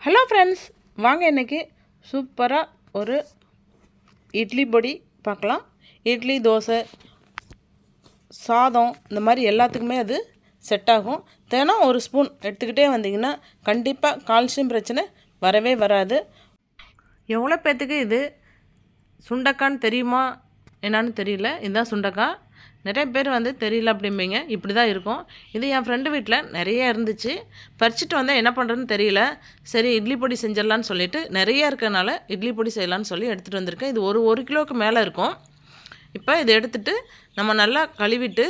Hello friends, வாங்க இன்றைக்கி சூப்பராக ஒரு இட்லி பொடி பார்க்கலாம். இட்லி, தோசை, சாதம் இந்த மாதிரி எல்லாத்துக்குமே அது செட் ஆகும். தினம் ஒரு ஸ்பூன் எடுத்துக்கிட்டே வந்தீங்கன்னா கண்டிப்பாக கால்சியம் பிரச்சனை வரவே வராது. எவ்வளோ பேர்த்துக்கு இது சுண்டக்கான்னு தெரியுமா என்னான்னு தெரியல. இதுதான் சுண்டக்காய். நிறைய பேர் தெரியல அப்படிம்பீங்க. இப்படி தான் இருக்கும். இது என் ஃப்ரெண்டு வீட்டில் நிறைய இருந்துச்சு. பறிச்சுட்டு வந்தால் என்ன பண்ணுறதுன்னு தெரியல. சரி இட்லி பொடி செஞ்சிடலான்னு சொல்லிவிட்டு நிறைய இருக்கிறனால இட்லி பொடி செய்யலான்னு சொல்லி எடுத்துகிட்டு வந்திருக்கேன். இது ஒரு கிலோவுக்கு மேலே இருக்கும். இப்போ இதை எடுத்துகிட்டு நம்ம நல்லா கழுவிட்டு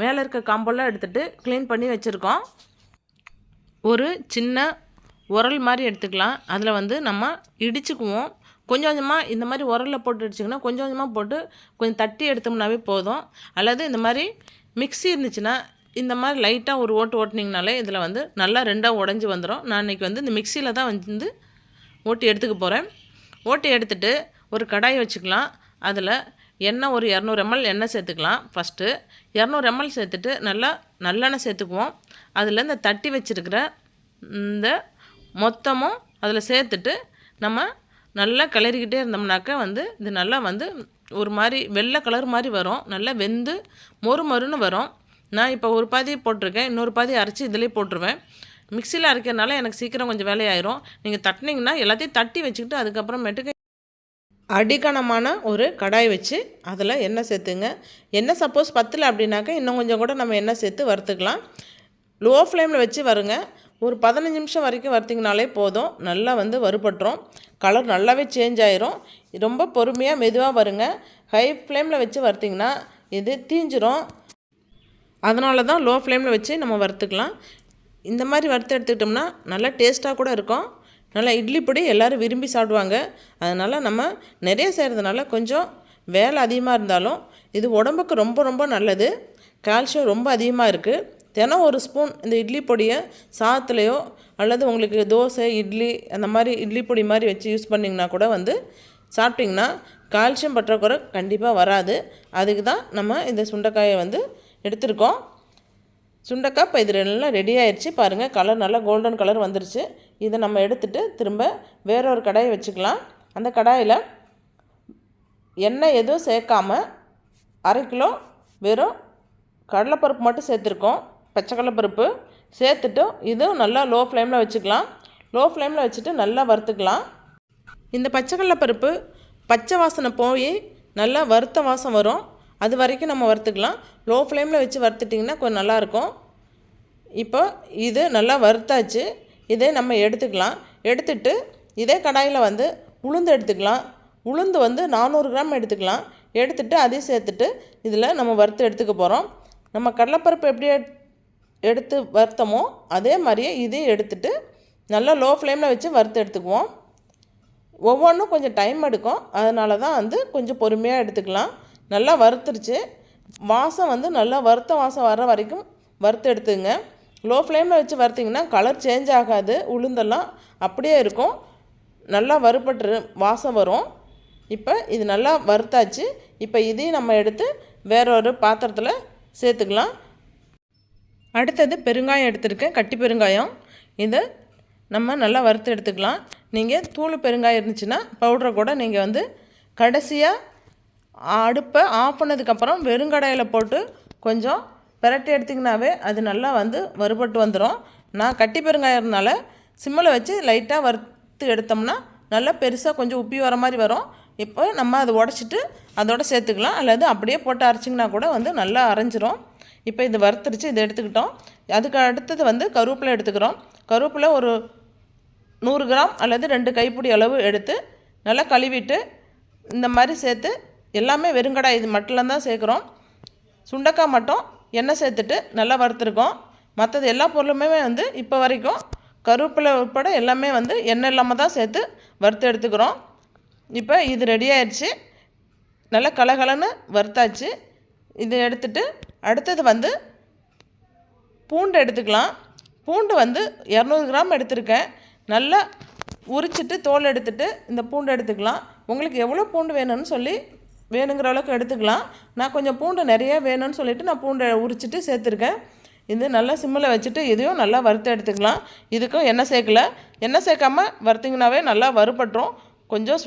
மேலே இருக்க காம்பெல்லாம் எடுத்துகிட்டு க்ளீன் பண்ணி வச்சுருக்கோம். ஒரு சின்ன உரல் மாதிரி எடுத்துக்கலாம். அதில் நம்ம இடிச்சுக்குவோம். கொஞ்சம் கொஞ்சமாக இந்த மாதிரி உரலில் போட்டு அடிச்சிங்கன்னா கொஞ்சம் கொஞ்சமாக போட்டு கொஞ்சம் தட்டி எடுத்தோம்னாவே போதும். அல்லது இந்த மாதிரி மிக்ஸி இருந்துச்சுன்னா இந்த மாதிரி லைட்டாக ஒரு ஓட்டினீங்கனாலே இதில் நல்லா ரெண்டாக உடஞ்சி வந்துடும். நான் இன்றைக்கி இந்த மிக்சியில் தான் ஓட்டி எடுத்துக்க போகிறேன். ஓட்டி எடுத்துகிட்டு ஒரு கடாய் வச்சுக்கலாம். அதில் எண்ணெய் ஒரு 200 ml எண்ணெய் சேர்த்துக்கலாம். ஃபஸ்ட்டு 200 ml சேர்த்துட்டு நல்லெண்ணெய் சேர்த்துக்குவோம். அதில் இந்த தட்டி வச்சுருக்கிற இந்த மொத்தமும் அதில் சேர்த்துட்டு நம்ம நல்லா கிளறிக்கிட்டே இருந்தோம்னாக்கா இது நல்லா ஒரு மாதிரி வெள்ளை கலர் மாதிரி வரும். நல்லா வெந்து மொறுன்னு வரும். நான் இப்போ ஒரு பாதி போட்டிருக்கேன். இன்னொரு பாதி அரைச்சி இதிலே போட்டுருவேன். மிக்சியில் அரைக்கிறதுனால எனக்கு சீக்கிரம் கொஞ்சம் வேலையாயிரும். நீங்கள் தட்டினீங்கன்னா எல்லாத்தையும் தட்டி வச்சுக்கிட்டு அதுக்கப்புறமேட்டுக்கு அடிக்கணமான ஒரு கடாய் வச்சு அதில் எண்ணெய் சேர்த்துங்க. எண்ணெய் சப்போஸ் பத்தலை அப்படின்னாக்கா இன்னும் கொஞ்சம் கூட நம்ம எண்ணெய் சேர்த்து வறுத்துக்கலாம். லோ ஃப்ளேமில் வச்சு வருங்க. ஒரு 15 நிமிஷம் வரைக்கும் வறுத்திங்கனாலே போதும். நல்லா வறுபட்டுரும். கலர் நல்லாவே சேஞ்ச் ஆயிரும். ரொம்ப பொறுமையாக மெதுவாக வருங்க. ஹை ஃப்ளேமில் வச்சு வறுத்திங்கன்னா இது தீஞ்சிரும். அதனால தான் லோ ஃப்ளேமில் வச்சு நம்ம வறுத்துக்கலாம். இந்த மாதிரி வறுத்து எடுத்துக்கிட்டோம்னா நல்லா டேஸ்ட்டாக கூட இருக்கும். நல்லா இட்லி பொடி எல்லோரும் விரும்பி சாப்பிடுவாங்க. அதனால் நம்ம நிறைய செய்கிறதுனால கொஞ்சம் வேலை அதிகமாக இருந்தாலும் இது உடம்புக்கு ரொம்ப ரொம்ப நல்லது. கால்சியம் ரொம்ப அதிகமாக இருக்குது. தினம் ஒரு ஸ்பூன் இந்த இட்லி பொடியை சாதத்துலேயோ அல்லது உங்களுக்கு தோசை, இட்லி அந்த மாதிரி இட்லி பொடி மாதிரி வச்சு யூஸ் பண்ணிங்கன்னா கூட சாப்பிட்டிங்கன்னா கால்சியம் பற்றாக்குறை கண்டிப்பாக வராது. அதுக்கு தான் நம்ம இந்த சுண்டைக்காயை எடுத்துருக்கோம். சுண்டைக்காய் இப்போ இது நல்லா ரெடி ஆயிடுச்சு. பாருங்கள், கலர் நல்லா கோல்டன் கலர் வந்துருச்சு. இதை நம்ம எடுத்துகிட்டு திரும்ப வேறொரு கடாயை வச்சுக்கலாம். அந்த கடாயில் எண்ணெய் எதுவும் சேர்க்காமல் 1/2 கிலோ வெறும் கடலைப்பருப்பு மட்டும் சேர்த்துருக்கோம். பச்சை கடலைப்பருப்பு சேர்த்துட்டு இதுவும் நல்லா லோ ஃப்ளேமில் வச்சுக்கலாம். லோ ஃப்ளேமில் வச்சுட்டு நல்லா வறுத்துக்கலாம். இந்த பச்சை கடலைப்பருப்பு பச்சை வாசனை போய் நல்லா வறுத்த வாசம் வரும். அது வரைக்கும் நம்ம வறுத்துக்கலாம். லோ ஃப்ளேமில் வச்சு வறுத்துட்டிங்கன்னா கொஞ்சம் நல்லாயிருக்கும். இப்போ இது நல்லா வறுத்தாச்சு. இதே நம்ம எடுத்துக்கலாம். எடுத்துட்டு இதே கடாயில் உளுந்து எடுத்துக்கலாம். உளுந்து 400 கிராம் எடுத்துக்கலாம். எடுத்துகிட்டு அதையும் சேர்த்துட்டு இதில் நம்ம வறுத்து எடுத்துக்க போகிறோம். நம்ம கடலைப்பருப்பு எப்படி எடுத்து வறுத்தோமோ அதே மாதிரியே இதையும் எடுத்துகிட்டு நல்லா லோ ஃப்ளேமில் வச்சு வறுத்து எடுத்துக்குவோம். ஒவ்வொன்றும் கொஞ்சம் டைம் எடுக்கும். அதனால தான் கொஞ்சம் பொறுமையாக எடுத்துக்கலாம். நல்லா வறுத்துருச்சு. வாசம் நல்லா வறுத்த வாசம் வர வரைக்கும் வறுத்து எடுத்துங்க. லோ ஃப்ளேமில் வச்சு வறுத்திங்கன்னா கலர் சேஞ்ச் ஆகாது. உளுந்தெல்லாம் அப்படியே இருக்கும். நல்லா வறுபட்டு வாசம் வரும். இப்போ இது நல்லா வறுத்தாச்சு. இப்போ இதையும் நம்ம எடுத்து வேறொரு பாத்திரத்தில் சேர்த்துக்கலாம். அடுத்தது பெருங்காயம் எடுத்துருக்கேன். கட்டி பெருங்காயம். இதை நம்ம நல்லா வறுத்து எடுத்துக்கலாம். நீங்கள் தூள் பெருங்காயம் இருந்துச்சுன்னா பவுடரை கூட நீங்கள் கடைசியாக அடுப்பை ஆஃப் பண்ணதுக்கப்புறம் வெறுங்கடாயில் போட்டு கொஞ்சம் பிரட்டி எடுத்திங்கனாவே அது நல்லா வறுபட்டு வந்துடும். நான் கட்டி பெருங்காயம் இருந்தனால சிம்மில் வச்சு லைட்டாக வறுத்து எடுத்தோம்னா நல்லா பெருசாக கொஞ்சம் உப்பி வர மாதிரி வரும். இப்போ நம்ம அதை உடச்சிட்டு அதோட சேர்த்துக்கலாம். அல்லது அப்படியே போட்டு அரைச்சிங்கன்னா கூட நல்லா அரைஞ்சிரும். இப்போ இது வறுத்துருச்சு. இதை எடுத்துக்கிட்டோம். அதுக்கு அடுத்தது கருவேப்பிலை எடுத்துக்கிறோம். கருவேப்பிலை ஒரு 100 கிராம் அல்லது 2 கைப்பிடி அளவு எடுத்து நல்லா கழுவிட்டு இந்த மாதிரி சேர்த்து எல்லாமே வெறுங்கடாய் இது மட்டும் தான் சேர்க்குறோம். சுண்டைக்காய் மட்டும் எண்ணெய் சேர்த்துட்டு நல்லா வறுத்துருக்கோம். மற்றது எல்லா பொருளுமே இப்போ வரைக்கும் கருவேப்பிலை உட்பட எல்லாமே எண்ணெய் இல்லாமல் தான் சேர்த்து வறுத்து எடுத்துக்கிறோம். இப்போ இது ரெடி ஆயிடுச்சு. நல்லா கலகலன்னு வறுத்தாச்சு. இதை எடுத்துட்டு அடுத்தது பூண்டு எடுத்துக்கலாம். பூண்டு 200 கிராம் எடுத்திருக்கேன். நல்லா உரிச்சிட்டு தோல் எடுத்துட்டு இந்த பூண்டு எடுத்துக்கலாம். உங்களுக்கு எவ்வளோ பூண்டு வேணும்னு சொல்லி வேணுங்கிற அளவுக்கு எடுத்துக்கலாம். நான் கொஞ்சம் பூண்டு நிறைய வேணும்னு சொல்லிவிட்டு நான் பூண்டை உரிச்சிட்டு சேர்த்துருக்கேன். இது நல்லா சிம்மில் வச்சுட்டு இதையும் நல்லா வறுத்து எடுத்துக்கலாம். இதுக்கும் எண்ணெய் சேர்க்கல. எண்ணெய் சேர்க்காம வறுத்திங்கனாவே நல்லா வறுபட்டுரும். கொஞ்சம்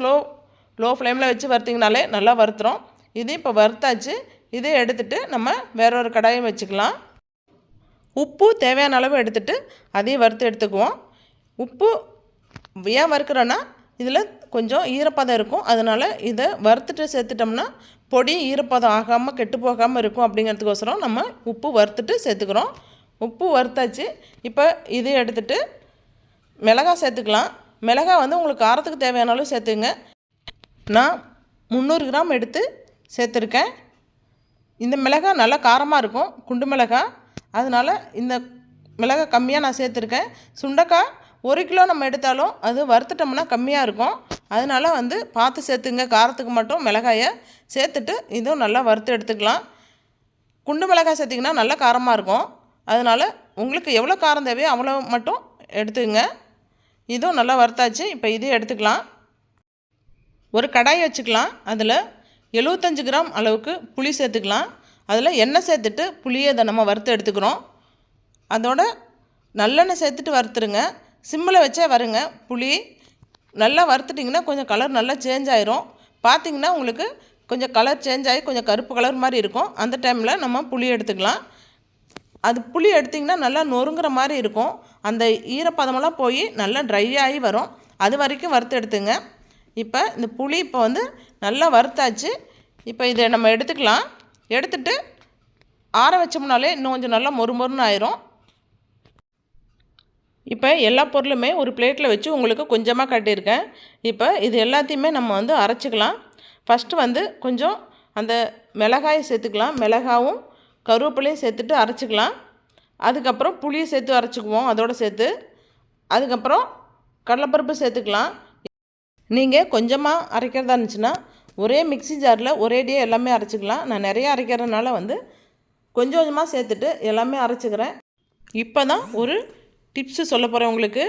லோ ஃப்ளேமில் வச்சு வறுத்திங்கனாலே நல்லா வறுத்துரும். இது இப்போ வறுத்தாச்சு. இதை எடுத்துகிட்டு நம்ம வேற ஒரு கடாயம் வச்சுக்கலாம். உப்பு தேவையான அளவு எடுத்துகிட்டு அதையும் வறுத்து எடுத்துக்குவோம். உப்பு ஏன் வறுக்கிறோன்னா இதில் கொஞ்சம் ஈரப்பதம் இருக்கும். அதனால் இதை வறுத்துட்டு சேர்த்துட்டோம்னா பொடி ஈரப்பதம் ஆகாமல் கெட்டு போகாமல் இருக்கும். அப்படிங்கிறதுக்கோசரம் நம்ம உப்பு வறுத்துட்டு சேர்த்துக்கிறோம். உப்பு வறுத்தாச்சு. இப்போ இதை எடுத்துகிட்டு மிளகாய் சேர்த்துக்கலாம். மிளகாய் வந்து உங்களுக்கு காரத்துக்கு தேவையான அளவு சேர்த்துங்க. நான் 300 கிராம் எடுத்து சேர்த்துருக்கேன். இந்த மிளகாய் நல்லா காரமாக இருக்கும், குண்டு மிளகாய். அதனால் இந்த மிளகாய் கம்மியாக நான் சேர்த்துருக்கேன். சுண்டைக்காய் 1 கிலோ நம்ம எடுத்தாலும் அது வறுத்துட்டோம்னா கம்மியாக இருக்கும். அதனால் வந்து பார்த்து சேர்த்துங்க. காரத்துக்கு மட்டும் மிளகாயை சேர்த்துட்டு இதுவும் நல்லா வறுத்து எடுத்துக்கலாம். குண்டு மிளகாய் சேர்த்திங்கன்னா நல்லா காரமாக இருக்கும். அதனால் உங்களுக்கு எவ்வளோ காரம் தேவையோ அவ்வளோ மட்டும் எடுத்துக்கங்க. இதுவும் நல்லா வறுத்தாச்சு. இப்போ இதையும் எடுத்துக்கலாம். ஒரு கடாய் வச்சுக்கலாம். அதில் 75 கிராம் அளவுக்கு புளி சேர்த்துக்கலாம். அதில் எண்ணெய் சேர்த்துட்டு புளியை அதை நம்ம வறுத்து எடுத்துக்கிறோம். அதோட நல்லெண்ணெய் சேர்த்துட்டு வறுத்துருங்க. சிம்மில் வச்சே வருங்க. புளி நல்லா வறுத்துட்டிங்கன்னா கொஞ்சம் கலர் நல்லா சேஞ்ச் ஆயிரும். பார்த்திங்கன்னா உங்களுக்கு கொஞ்சம் கலர் சேஞ்ச் ஆகி கொஞ்சம் கருப்பு கலர் மாதிரி இருக்கும். அந்த டைமில் நம்ம புளி எடுத்துக்கலாம். அது புளி எடுத்திங்கன்னா நல்லா நொறுங்குற மாதிரி இருக்கும். அந்த ஈரப்பதமெல்லாம் போய் நல்லா ட்ரை ஆகி வரும். அது வரைக்கும் வறுத்து எடுத்துங்க. இப்போ இந்த புளி இப்போ வந்து நல்லா வறுத்தாச்சு. இப்போ இதை நம்ம எடுத்துக்கலாம். எடுத்துட்டு ஆற வச்சோம்னாலே இன்னும் கொஞ்சம் நல்லா மொறுமொறுன்னு ஆயிரும். இப்போ எல்லா பொருளுமே ஒரு பிளேட்டில் வச்சு உங்களுக்கு கொஞ்சமாக காட்டியிருக்கேன். இப்போ இது எல்லாத்தையுமே நம்ம வந்து அரைச்சிக்கலாம். ஃபஸ்ட்டு வந்து கொஞ்சம் அந்த மிளகாயை சேர்த்துக்கலாம். மிளகாவும் கருவேப்பிலையும் சேர்த்துட்டு அரைச்சிக்கலாம். அதுக்கப்புறம் புளியை சேர்த்து அரைச்சிக்குவோம் அதோடு சேர்த்து. அதுக்கப்புறம் கடலைப்பருப்பு சேர்த்துக்கலாம். நீங்கள் கொஞ்சமாக அரைக்கிறதா இருந்துச்சுன்னா ஒரே மிக்ஸி ஜாரில் ஒரேடியாக எல்லாமே அரைச்சிக்கலாம். நான் நிறைய அரைக்கிறதுனால வந்து கொஞ்சம் கொஞ்சமாக சேர்த்துட்டு எல்லாமே அரைச்சிக்கிறேன். இப்போ தான் ஒரு டிப்ஸு சொல்ல போகிறேன் உங்களுக்கு.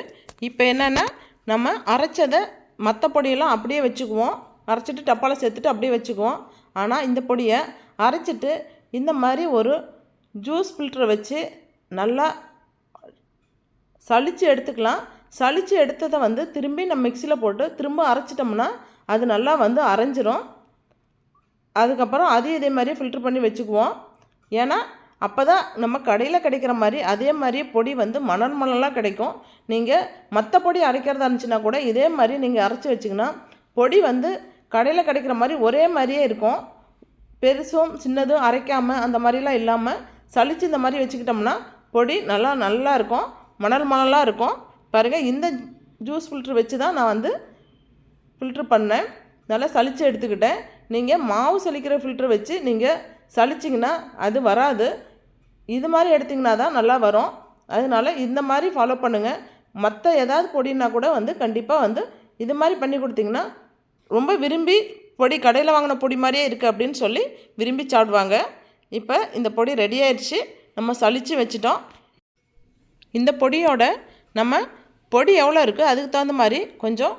இப்போ என்னென்னா நம்ம அரைச்சதை மற்ற பொடியெல்லாம் அப்படியே வச்சுக்குவோம். அரைச்சிட்டு டப்பாவில் சேர்த்துட்டு அப்படியே வச்சுக்குவோம். ஆனால் இந்த பொடியை அரைச்சிட்டு இந்த மாதிரி ஒரு ஜூஸ் ஃபில்டரை வச்சு நல்லா சலித்து எடுத்துக்கலாம். சலித்து எடுத்ததை வந்து திரும்பி நம்ம மிக்சியில் போட்டு திரும்ப அரைச்சிட்டோம்னா அது நல்லா வந்து அரைஞ்சிரும். அதுக்கப்புறம் அதையும் இதே மாதிரி ஃபில்ட்ரு பண்ணி வச்சுக்குவோம். ஏன்னா அப்போ தான் நம்ம கடையில் கிடைக்கிற மாதிரி அதே மாதிரி பொடி வந்து மணலாக கிடைக்கும். நீங்கள் மற்ற பொடி அரைக்கிறதா இருந்துச்சுன்னா கூட இதே மாதிரி நீங்கள் அரைச்சி வச்சிங்கன்னா பொடி வந்து கடையில் கிடைக்கிற மாதிரி ஒரே மாதிரியே இருக்கும். பெருசும் சின்னதும் அரைக்காமல் அந்த மாதிரிலாம் இல்லாமல் சலித்து இந்த மாதிரி வச்சுக்கிட்டோம்னா பொடி நல்லா இருக்கும், மணலாக இருக்கும். பாருங்கள், இந்த ஜூஸ் ஃபில்ட்ரு வச்சு தான் நான் வந்து ஃபில்ட்ரு பண்ணேன். நல்லா சலித்து எடுத்துக்கிட்டேன். நீங்கள் மாவு சலிக்கிற ஃபில்ட்ரு வச்சு நீங்கள் சலிச்சிங்கன்னா அது வராது. இது மாதிரி எடுத்திங்கன்னா தான் நல்லா வரும். அதனால் இந்த மாதிரி ஃபாலோ பண்ணுங்கள். மற்ற ஏதாவது பொடினா கூட வந்து கண்டிப்பாக வந்து இது மாதிரி பண்ணி கொடுத்திங்கன்னா ரொம்ப விரும்பி பொடி கடையில் வாங்கின பொடி மாதிரியே இருக்குது அப்படின்னு சொல்லி விரும்பி சாப்பிடுவாங்க. இப்போ இந்த பொடி ரெடி ஆயிடுச்சு. நம்ம சலித்து வச்சிட்டோம். இந்த பொடியோட நம்ம பொடி எவ்வளோ இருக்குது அதுக்கு தகுந்த மாதிரி கொஞ்சம்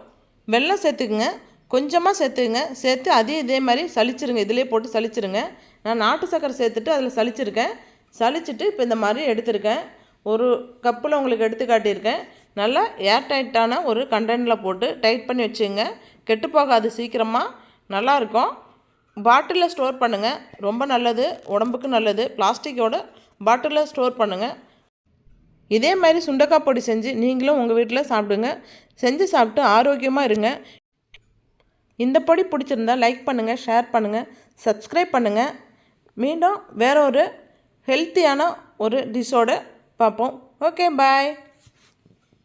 வெல்லம் சேர்த்துக்குங்க. கொஞ்சமாக சேர்த்துக்குங்க. சேர்த்து அதையும் இதே மாதிரி சலிச்சிருங்க. இதிலே போட்டு சலிச்சிருங்க. நான் நாட்டு சக்கரை சேர்த்துட்டு அதில் சலிச்சிருக்கேன். சலிச்சுட்டு இப்போ இந்த மாதிரி எடுத்திருக்கேன். ஒரு கப்பில் உங்களுக்கு எடுத்து காட்டியிருக்கேன். நல்லா ஏர் டைட்டான ஒரு கண்டெய்னரில் போட்டு டைட் பண்ணி வச்சுங்க. கெட்டு போகாது, சீக்கிரமாக நல்லாயிருக்கும். பாட்டிலில் ஸ்டோர் பண்ணுங்கள். ரொம்ப நல்லது, உடம்புக்கு நல்லது. பிளாஸ்டிக்கோட பாட்டிலில் ஸ்டோர் பண்ணுங்கள். இதே மாதிரி சுண்டைக்காய் பொடி செஞ்சு நீங்களும் உங்கள் வீட்டில் சாப்பிடுங்க. செஞ்சு சாப்பிட்டு ஆரோக்கியமாக இருங்க. இந்த பொடி பிடிச்சிருந்தா லைக் பண்ணுங்கள், ஷேர் பண்ணுங்கள், சப்ஸ்கிரைப் பண்ணுங்கள். மீண்டும் வேற ஒரு ஹெல்த்தியான ஒரு டிஷ்ஷோடு பார்ப்போம். ஓகே, பாய்.